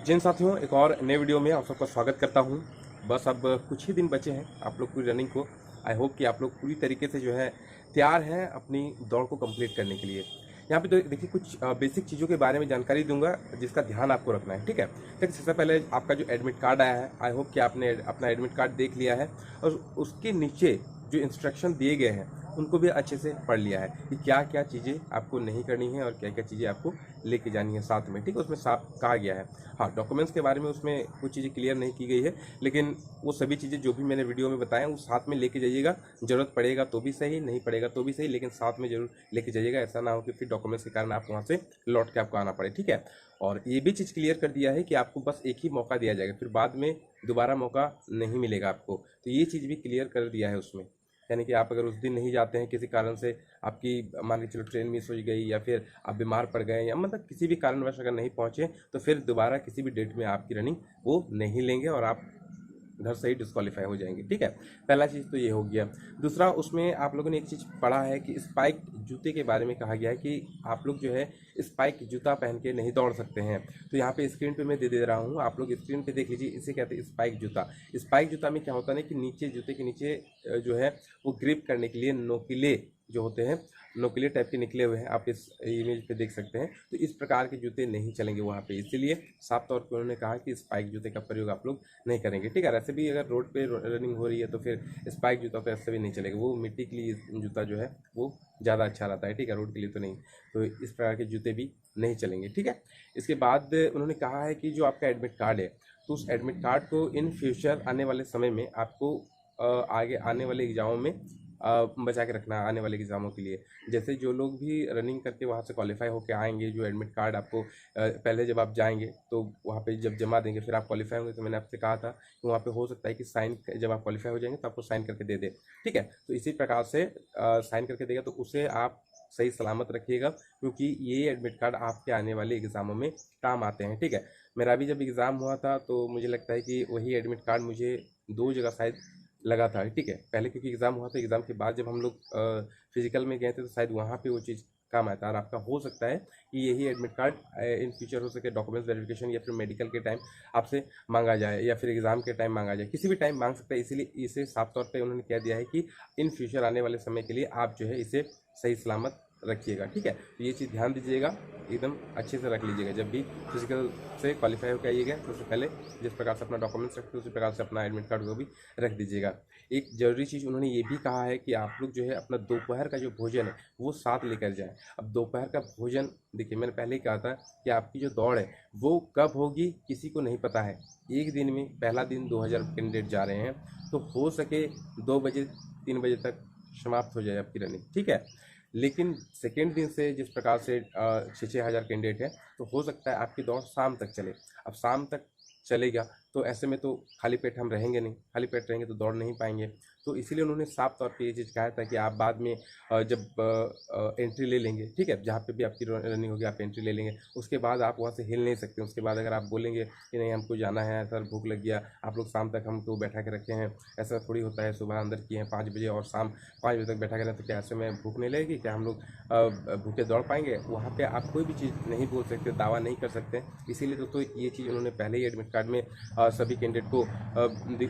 जिन साथियों एक और नए वीडियो में आप सबका स्वागत करता हूं। बस अब कुछ ही दिन बचे हैं आप लोग पूरी रनिंग को। आई होप कि आप लोग पूरी तरीके से जो है तैयार हैं अपनी दौड़ को कंप्लीट करने के लिए। यहाँ पे तो देखिए कुछ बेसिक चीज़ों के बारे में जानकारी दूंगा जिसका ध्यान आपको रखना है, ठीक है। तो सबसे पहले आपका जो एडमिट कार्ड आया है, आई होप कि आपने अपना एडमिट कार्ड देख लिया है और उसके नीचे जो इंस्ट्रक्शन दिए गए हैं उनको भी अच्छे से पढ़ लिया है कि क्या क्या चीज़ें आपको नहीं करनी है और क्या क्या चीज़ें आपको लेके जानी है साथ में, ठीक है। उसमें साफ कहा गया है। हाँ, डॉक्यूमेंट्स के बारे में उसमें कुछ चीज़ें क्लियर नहीं की गई है, लेकिन वो सभी चीज़ें जो भी मैंने वीडियो में बताया वो साथ में लेके जाइएगा। ज़रूरत पड़ेगा तो भी सही, नहीं पड़ेगा तो भी सही, लेकिन साथ में जरूर लेके जाइएगा। ऐसा ना हो कि फिर डॉक्यूमेंट्स के कारण आप वहाँ से लौट के आपको आना पड़े, ठीक है। और ये भी चीज़ क्लियर कर दिया है कि आपको बस एक ही मौका दिया जाएगा, फिर बाद में दोबारा मौका नहीं मिलेगा आपको। तो ये चीज़ भी क्लियर कर दिया है उसमें। यानी कि आप अगर उस दिन नहीं जाते हैं किसी कारण से, आपकी मान के चलो ट्रेन मिस हो गई या फिर आप बीमार पड़ गए या मतलब किसी भी कारणवश अगर नहीं पहुंचे, तो फिर दोबारा किसी भी डेट में आपकी रनिंग वो नहीं लेंगे और आप घर से ही डिस्क्वालीफाई हो जाएंगे, ठीक है। पहला चीज़ तो ये हो गया। दूसरा, उसमें आप लोगों ने एक चीज़ पढ़ा है कि स्पाइक जूते के बारे में कहा गया है कि आप लोग जो है स्पाइक जूता पहन के नहीं दौड़ सकते हैं। तो यहाँ पे स्क्रीन पे मैं दे रहा हूँ, आप लोग स्क्रीन पे देख लीजिए। इसे कहते हैं स्पाइक जूता। स्पाइक जूता में क्या होता है ना कि नीचे जूते के नीचे जो है वो ग्रिप करने के लिए नोकीले जो होते हैं, नोकीले टाइप के निकले हुए हैं, आप इस इमेज पे देख सकते हैं। तो इस प्रकार के जूते नहीं चलेंगे वहाँ पे, इसीलिए साफ तौर पे उन्होंने कहा कि स्पाइक जूते का प्रयोग आप लोग नहीं करेंगे, ठीक है। ऐसे भी अगर रोड पे रनिंग हो रही है तो फिर स्पाइक जूता तो ऐसे भी नहीं चलेगा, वो मिट्टी के लिए जूता जो है वो ज़्यादा अच्छा रहता है, ठीक है, रोड के लिए तो नहीं। तो इस प्रकार के जूते भी नहीं चलेंगे, ठीक है। इसके बाद उन्होंने कहा है कि जो आपका एडमिट कार्ड है, तो उस एडमिट कार्ड को इन फ्यूचर आने वाले समय में आपको आगे आने वाले एग्जामों में बचा के रखना है, आने वाले एग्जामों के लिए। जैसे जो लोग भी रनिंग करके वहाँ से क्वालिफाई होकर आएंगे, जो एडमिट कार्ड आपको पहले जब आप जाएंगे तो वहाँ पे जब जमा देंगे, फिर आप क्वालिफाई होंगे, तो मैंने आपसे कहा था कि वहाँ पे हो सकता है कि साइन, जब आप क्वालिफाई हो जाएंगे तो आपको साइन करके दे दे, ठीक है। तो इसी प्रकार से साइन करके देगा, तो उसे आप सही सलामत रखिएगा, क्योंकि ये एडमिट कार्ड आपके आने वाले एग्ज़ामों में काम आते हैं, ठीक है। मेरा भी जब एग्ज़ाम हुआ था तो मुझे लगता है कि वही एडमिट कार्ड मुझे 2 जगह शायद लगा था, ठीक है। पहले क्योंकि एग्ज़ाम हुआ था, एग्ज़ाम के बाद जब हम लोग फिजिकल में गए थे तो शायद वहाँ पे वो चीज़ काम आया था। और आपका हो सकता है कि यही एडमिट कार्ड इन फ्यूचर हो सके डॉक्यूमेंट्स वेरिफिकेशन या फिर मेडिकल के टाइम आपसे मांगा जाए या फिर एग्ज़ाम के टाइम मांगा जाए, किसी भी टाइम मांग सकता है। इसीलिए इसे साफ तौर पे उन्होंने कह दिया है कि इन फ्यूचर आने वाले समय के लिए आप जो है इसे सही सलामत रखिएगा, ठीक है। तो ये चीज़ ध्यान दीजिएगा, एकदम अच्छे से रख लीजिएगा। जब भी फिजिकल से क्वालिफाई होकर आइएगा तो उससे पहले जिस प्रकार से अपना डॉक्यूमेंट्स रखते हैं उसी प्रकार से अपना एडमिट कार्ड को भी रख दीजिएगा। एक ज़रूरी चीज़ उन्होंने ये भी कहा है कि आप लोग जो है अपना दोपहर का जो भोजन है वो साथ लेकर जाएं। अब दोपहर का भोजन, देखिए मैंने पहले ही कहा था कि आपकी जो दौड़ है वो कब होगी किसी को नहीं पता है। एक दिन में पहला दिन 2000 कैंडिडेट जा रहे हैं, तो हो सके 2 बजे 3 बजे तक समाप्त हो जाए आपकी रनिंग, ठीक है। लेकिन सेकेंड दिन से जिस प्रकार से 6,000 कैंडिडेट है, तो हो सकता है आपकी दौड़ शाम तक चले। अब शाम तक चलेगा तो ऐसे में तो खाली पेट हम रहेंगे नहीं, खाली पेट रहेंगे तो दौड़ नहीं पाएंगे। तो इसीलिए उन्होंने साफ तौर पे ये चीज़ कहा था कि आप बाद में जब एंट्री ले लेंगे, ठीक है, जहाँ पे भी आपकी रनिंग होगी आप एंट्री ले लेंगे, उसके बाद आप वहाँ से हिल नहीं सकते। उसके बाद अगर आप बोलेंगे कि नहीं हमको जाना है सर, भूख लग गया, आप लोग शाम तक हमको बैठा के रखे हैं, ऐसा थोड़ी होता है। सुबह अंदर किए हैं 5 बजे और शाम 5 बजे तक बैठा के रहे, तो क्या ऐसे में भूख नहीं लगेगी? क्या हम लोग भूखे दौड़ पाएंगे? वहाँ पे आप कोई भी चीज़ नहीं बोल सकते, दावा नहीं कर सकते। इसीलिए दोस्तों ये चीज़ उन्होंने पहले ही एडमिट कार्ड में सभी कैंडिडेट को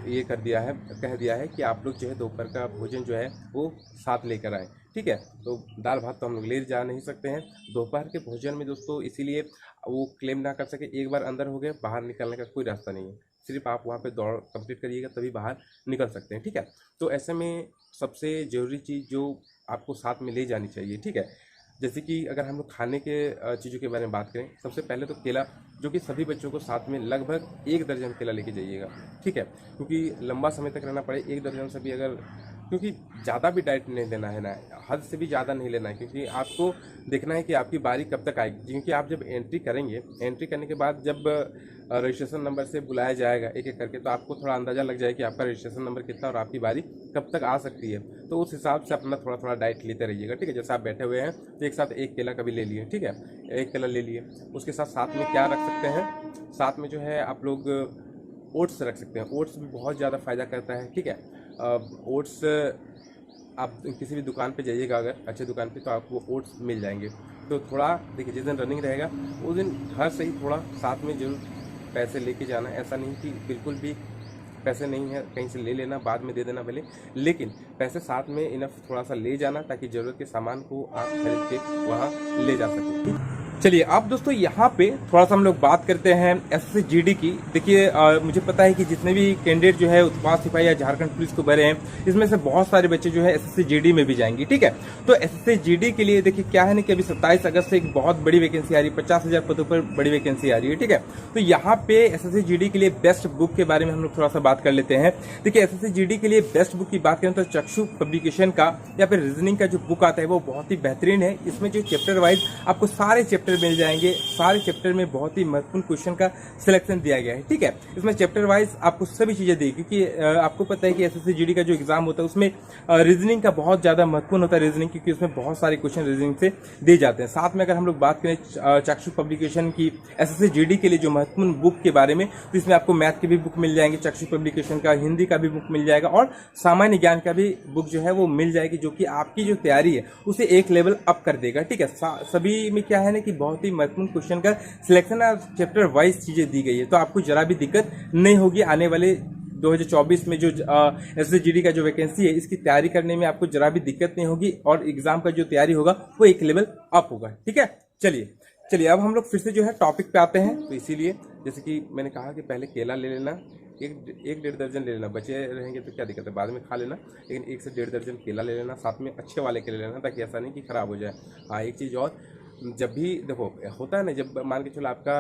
ये कर दिया है, कह दिया है कि आप लोग जो है दोपहर का भोजन जो है वो साथ लेकर आएँ, ठीक है। तो दाल भात तो हम लोग ले जा नहीं सकते हैं दोपहर के भोजन में दोस्तों, इसीलिए वो क्लेम ना कर सके। एक बार अंदर हो गए, बाहर निकलने का कोई रास्ता नहीं है। सिर्फ आप वहाँ पे दौड़ कंप्लीट करिएगा तभी बाहर निकल सकते हैं, ठीक है। तो ऐसे में सबसे ज़रूरी चीज़ जो आपको साथ में ले जानी चाहिए, ठीक है। जैसे कि अगर हम लोग खाने के चीज़ों के बारे में बात करें, सबसे पहले तो केला, जो कि सभी बच्चों को साथ में लगभग 1 दर्जन केला लेके जाइएगा, ठीक है। क्योंकि लंबा समय तक रहना पड़े, 1 दर्जन से भी अगर, क्योंकि ज़्यादा भी डाइट नहीं लेना है ना, हद से भी ज़्यादा नहीं लेना है, क्योंकि आपको देखना है कि आपकी बारी कब तक आएगी। क्योंकि आप जब एंट्री करेंगे, एंट्री करने के बाद जब रजिस्ट्रेशन नंबर से बुलाया जाएगा एक एक करके, तो आपको थोड़ा अंदाज़ा लग जाए कि आपका रजिस्ट्रेशन नंबर कितना और आपकी बारी कब तक आ सकती है। तो उस हिसाब से अपना थोड़ा थोड़ा डाइट लेते रहिएगा, ठीक है। जैसे आप बैठे हुए हैं तो एक साथ 1 केला कभी ले लिए, ठीक है, 1 केला ले लिए। उसके साथ साथ में क्या रख सकते हैं, साथ में जो है आप लोग ओट्स रख सकते हैं। ओट्स भी बहुत ज़्यादा फ़ायदा करता है, ठीक है। ओट्स आप किसी भी दुकान पे जाइएगा अगर अच्छे दुकान पे, तो आपको ओट्स मिल जाएंगे। तो थोड़ा देखिए, जिस दिन रनिंग रहेगा उस दिन घर से ही थोड़ा साथ में जरूर पैसे लेके जाना, ऐसा नहीं कि बिल्कुल भी पैसे नहीं है कहीं से ले लेना बाद में दे देना भले, लेकिन पैसे साथ में इनफ थोड़ा सा ले जाना ताकि ज़रूरत के सामान को आप खरीद के वहाँ ले जा सकें। चलिए अब दोस्तों यहाँ पे थोड़ा सा हम लोग बात करते हैं एसएससी-जीडी की। देखिए मुझे पता है कि जितने भी कैंडिडेट जो है उत्पाद सिपाही या झारखंड पुलिस को भरे हैं, इसमें से बहुत सारे बच्चे जो है एसएससी-जीडी में भी जाएंगे, ठीक है। तो एसएससी-जीडी के लिए देखिए क्या है ना कि अभी 27 अगस्त से एक बहुत बड़ी वैकेंसी आ रही है, 50,000 पदों पर बड़ी वैकेंसी आ रही है, ठीक है। तो यहाँ पे एसएससी-जीडी के लिए बेस्ट बुक के बारे में हम लोग थोड़ा सा बात कर लेते हैं। देखिए एसएससी-जीडी के लिए बेस्ट बुक की बात करें तो चक्षु पब्लिकेशन का या फिर रीजनिंग का जो बुक आता है वो बहुत ही बेहतरीन है। इसमें जो चैप्टर वाइज आपको सारे चैप्टर मिल जाएंगे, सारे चैप्टर में बहुत ही महत्वपूर्ण क्वेश्चन का सिलेक्शन दिया गया है, ठीक है। इसमें चैप्टर वाइज आपको सभी चीजें दी, क्योंकि आपको पता है कि एसएससी-जीडी का जो एग्जाम होता है उसमें रीजनिंग का बहुत ज्यादा महत्वपूर्ण होता है रीजनिंग, क्योंकि उसमें बहुत सारे क्वेश्चन रीजनिंग से दिए जाते हैं। साथ में अगर हम लोग बात करें चक्षु पब्लिकेशन की एसएससी-जीडी के लिए जो महत्वपूर्ण बुक के बारे में, तो इसमें आपको मैथ की भी बुक मिल जाएंगे, चक्षु पब्लिकेशन का हिंदी का भी बुक मिल जाएगा और सामान्य ज्ञान का भी बुक जो है वो मिल जाएगी, जो कि आपकी जो तैयारी है उसे एक लेवल अप कर देगा, ठीक है। सभी में क्या है ना कि बहुत ही महत्वपूर्ण क्वेश्चन का सिलेक्शन और चैप्टर वाइज चीजें दी गई है, तो आपको जरा भी दिक्कत नहीं होगी आने वाले 2024 में जो एसएससी-जीडी का जो वैकेंसी है इसकी तैयारी करने में आपको जरा भी दिक्कत नहीं होगी और एग्जाम का जो तैयारी होगा वो एक लेवल अप होगा, ठीक है। चलिए अब हम लोग फिर से जो है टॉपिक पे आते हैं। तो इसीलिए जैसे कि मैंने कहा कि पहले केला ले लेना, एक डेढ़ दर्जन ले लेना, बचे रहेंगे तो क्या दिक्कत है बाद में खा लेना, लेकिन 1 से 1.5 दर्जन केला ले लेना, साथ में अच्छे वाले केले लेना ताकि ऐसा नहीं कि खराब हो जाए। हाँ एक चीज़ और, जब भी देखो होता है ना, जब मान के चलो आपका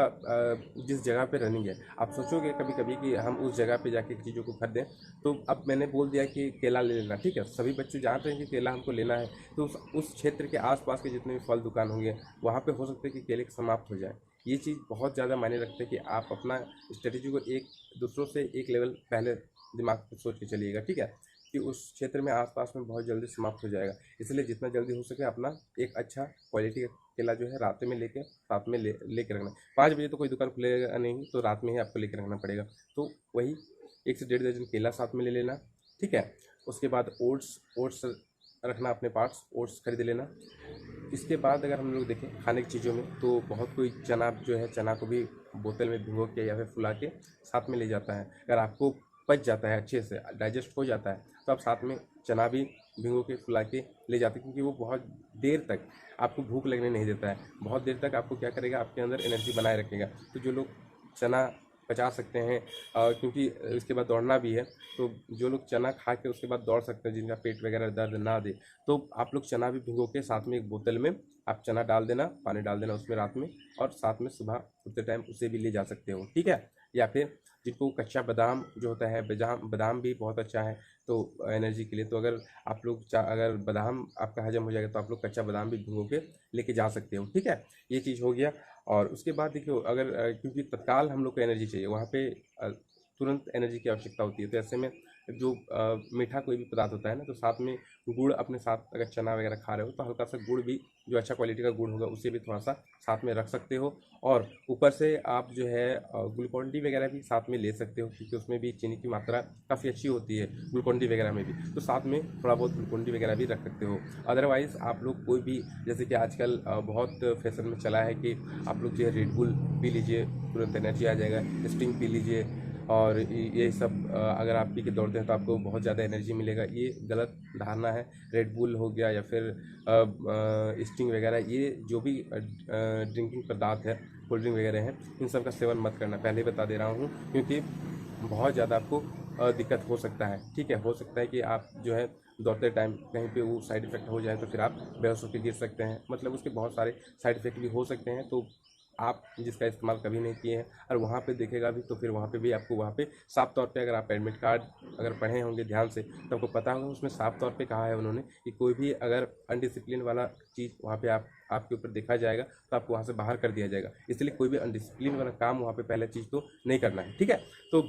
जिस जगह पे रनिंग है आप सोचोगे कभी कभी कि हम उस जगह पे जाके चीज़ों को खरीदें, तो अब मैंने बोल दिया कि केला ले लेना, ठीक है। सभी बच्चे जानते हैं कि केला हमको लेना है, तो उस क्षेत्र के आसपास के जितने भी फल दुकान होंगे वहाँ पे हो सकता है कि केले समाप्त हो जाए। ये चीज़ बहुत ज़्यादा मायने रखते हैं कि आप अपना स्ट्रेटेजी को एक दूसरों से एक लेवल पहले दिमाग में सोच के चलिएगा, ठीक है, कि उस क्षेत्र में आसपास में बहुत जल्दी समाप्त हो जाएगा। इसलिए जितना जल्दी हो सके अपना एक अच्छा क्वालिटी का केला जो है रात में लेके साथ में लेके रखना। 5 बजे तो कोई दुकान खुलेगा नहीं, तो रात में ही आपको लेके रखना पड़ेगा। तो वही 1 से 1.5 दर्जन केला साथ में ले लेना, ठीक है। उसके बाद ओट्स रखना अपने पास, ओट्स खरीद लेना। इसके बाद अगर हम लोग देखें खाने की चीज़ों में, तो बहुत कोई चना जो है चना को भी बोतल में भिगो के या फिर फुला के साथ में ले जाता है। अगर आपको पच जाता है, अच्छे से डाइजेस्ट हो जाता है, तो आप साथ में चना भी भिगो के फुला के ले जाते हैं, क्योंकि वो बहुत देर तक आपको भूख लगने नहीं देता है, बहुत देर तक आपको क्या करेगा, आपके अंदर एनर्जी बनाए रखेगा। तो जो लोग चना पचा सकते हैं, क्योंकि इसके बाद दौड़ना भी है, तो जो लोग चना खा के उसके बाद दौड़ सकते हैं, जिनका पेट वगैरह दर्द ना दे, तो आप लोग चना भी भिगो के साथ में एक बोतल में आप चना डाल देना, पानी डाल देना उसमें रात में, और साथ में सुबह उठते टाइम उसे भी ले जा सकते हो, ठीक है। या फिर जिनको कच्चा बादाम जो होता है, बादाम भी बहुत अच्छा है तो एनर्जी के लिए, तो अगर आप लोग अगर बादाम आपका हजम हो जाएगा तो आप लोग कच्चा बादाम भी भिगो के लेके जा सकते हो, ठीक है। ये चीज़ हो गया। और उसके बाद देखियो अगर क्योंकि तत्काल हम लोग को एनर्जी चाहिए, वहाँ पे तुरंत एनर्जी की आवश्यकता होती है, तो ऐसे में जो मीठा कोई भी पदार्थ होता है ना, तो साथ में गुड़ अपने साथ, अगर चना वगैरह खा रहे हो तो हल्का सा गुड़ भी, जो अच्छा क्वालिटी का गुड़ होगा उसे भी थोड़ा सा साथ में रख सकते हो। और ऊपर से आप जो है ग्लूकोन डी वगैरह भी साथ में ले सकते हो, क्योंकि उसमें भी चीनी की मात्रा काफ़ी अच्छी होती है ग्लूकोन डी वगैरह में भी, तो साथ में थोड़ा बहुत ग्लूकोन डी वगैरह भी रख सकते हो। अदरवाइज़ आप लोग कोई भी, जैसे कि आजकल बहुत फैशन में चला है कि आप लोग जो है रेड बुल पी लीजिए, तुरंत एनर्जी आ जाएगा, स्टिंग पी लीजिए, और ये सब अगर आप पी के दौड़ते हैं तो आपको बहुत ज़्यादा एनर्जी मिलेगा। ये गलत धारणा है। रेड बुल हो गया या फिर स्टिंग वगैरह, ये जो भी ड्रिंकिंग पदार्थ है, कोल्ड ड्रिंक वगैरह हैं, इन सब का सेवन मत करना, पहले ही बता दे रहा हूँ, क्योंकि बहुत ज़्यादा आपको दिक्कत हो सकता है, ठीक है। हो सकता है कि आप जो है दौड़ते टाइम कहीं पे वो साइड इफ़ेक्ट हो जाए, तो फिर आप बेहोश होकर गिर सकते हैं, मतलब उसके बहुत सारे साइड इफ़ेक्ट भी हो सकते हैं। तो आप जिसका इस्तेमाल कभी नहीं किए हैं और वहाँ पे देखेगा भी, तो फिर वहाँ पे भी आपको वहाँ पे साफ तौर पे, अगर आप एडमिट कार्ड अगर पढ़े होंगे ध्यान से, तो आपको पता होगा उसमें साफ तौर पे कहा है उन्होंने कि कोई भी अगर अनडिसिप्लिन वाला चीज़ वहाँ पे आपके ऊपर देखा जाएगा तो आपको वहाँ से बाहर कर दिया जाएगा। इसलिए कोई भी अनडिसिप्लिन वाला काम वहाँ पे पहले चीज़ तो नहीं करना है, ठीक है। तो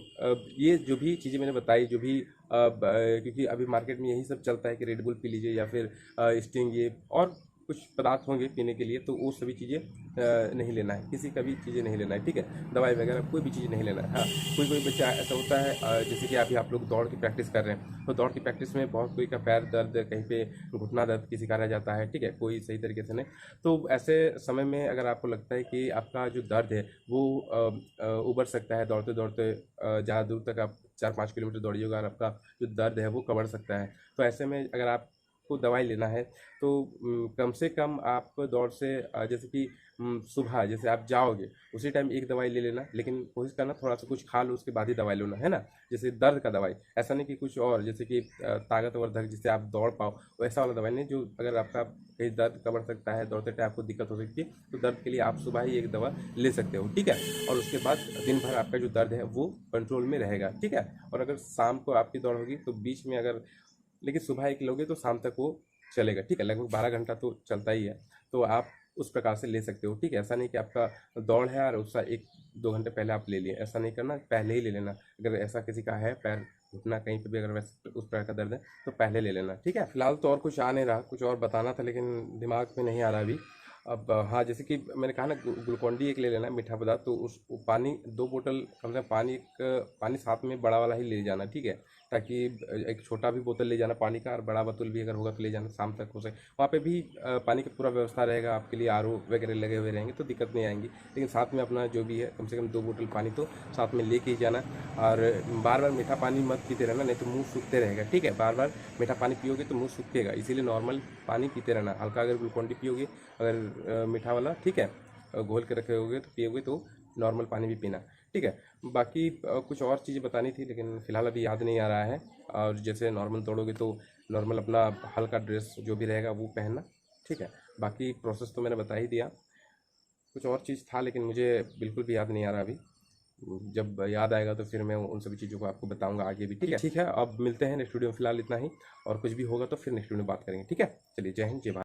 ये जो भी चीज़ें मैंने बताई, जो भी क्योंकि अभी मार्केट में यही सब चलता है कि रेड बुल पी लीजिए या फिर स्टिंग, ये और कुछ पदार्थ होंगे पीने के लिए, तो वो सभी चीज़ें नहीं लेना है, किसी का भी चीज़ें नहीं लेना है, ठीक है। दवाई वगैरह कोई भी चीज़ नहीं लेना है। हाँ, कोई कोई बच्चा ऐसा होता है जैसे कि अभी आप लोग दौड़ की प्रैक्टिस कर रहे हैं, तो दौड़ की प्रैक्टिस में बहुत कोई का पैर दर्द, कहीं पे घुटना दर्द किसी का रह जाता है, ठीक है, कोई सही तरीके से नहीं। तो ऐसे समय में अगर आपको लगता है कि आपका जो दर्द है वो उबर सकता है दौड़ते दौड़ते, ज़्यादा दूर तक आप 4-5 किलोमीटर दौड़िएगा और आपका जो दर्द है वो कबढ़ सकता है, तो ऐसे में अगर आपको दवाई लेना है तो कम से कम आप दौड़ से जैसे कि सुबह जैसे आप जाओगे उसी टाइम एक दवाई ले लेना, लेकिन कोशिश करना थोड़ा सा कुछ खा लो उसके बाद ही दवाई लेना, है ना। जैसे दर्द का दवाई, ऐसा नहीं कि कुछ और, जैसे कि ताकतवर्धक जिससे आप दौड़ पाओ, वैसा वाला दवाई नहीं जो अगर आपका कहीं दर्द कमर सकता है, दौड़ते टाइम आपको दिक्कत हो सकती है, तो दर्द के लिए आप सुबह ही एक दवा ले सकते हो, ठीक है। और उसके बाद दिन भर आपका जो दर्द है वो कंट्रोल में रहेगा, ठीक है। और अगर शाम को आपकी दौड़ होगी तो बीच में अगर, लेकिन सुबह एक लोगे तो शाम तक वो चलेगा, ठीक है, लगभग 12 घंटा तो चलता ही है, तो आप उस प्रकार से ले सकते हो, ठीक है। ऐसा नहीं कि आपका दौड़ है और उसका 1-2 घंटे पहले आप ले लिए, ऐसा नहीं करना, पहले ही ले लेना। अगर ऐसा किसी का है पैर घुटना कहीं पे भी अगर वैसे उस प्रकार का दर्द है तो पहले ले लेना, ठीक है। फिलहाल तो और कुछ आ नहीं रहा, कुछ और बताना था लेकिन दिमाग में नहीं आ रहा अभी। अब हाँ, जैसे कि मैंने कहा ना, ग्लूकॉन डी एक ले लेना मीठा पदार्थ, तो उस पानी 2 बोतल कम से कम पानी साथ में बड़ा वाला ही ले जाना, ठीक है, ताकि एक छोटा भी बोतल ले जाना पानी का और बड़ा बोतल भी अगर होगा तो ले जाना, शाम तक हो सके वहाँ पे भी पानी का पूरा व्यवस्था रहेगा आपके लिए, आर ओ वगैरह लगे हुए रहेंगे तो दिक्कत नहीं आएंगी, लेकिन साथ में अपना जो भी है कम से कम 2 बोतल पानी तो साथ में लेके ही जाना। और बार बार मीठा पानी मत पीते रहना, नहीं तो मुंह सूखते रहेगा, ठीक है। बार बार मीठा पानी पियोगे तो मुंह सूखेगा, इसीलिए नॉर्मल पानी पीते रहना। हल्का अगर ग्लूकॉन डी पियोगे अगर मीठा वाला, ठीक है, घोल के रखे होगे तो पियोगे तो नॉर्मल पानी भी पीना, ठीक है। बाकी कुछ और चीज़ें बतानी थी लेकिन फ़िलहाल अभी याद नहीं आ रहा है। और जैसे नॉर्मल दौड़ोगे तो नॉर्मल अपना हल्का ड्रेस जो भी रहेगा वो पहनना, ठीक है। बाकी प्रोसेस तो मैंने बता ही दिया। कुछ और चीज़ था लेकिन मुझे बिल्कुल भी याद नहीं आ रहा अभी, जब याद आएगा तो फिर मैं उन सभी चीज़ों को आपको बताऊंगा आगे भी, ठीक है। ठीक है, अब मिलते हैं नेक्स्ट वीडियो में, फिलहाल इतना ही, और कुछ भी होगा तो फिर नेक्स्ट वीडियो में बात करेंगे, ठीक है। चलिए, जय हिंद, जय भारत।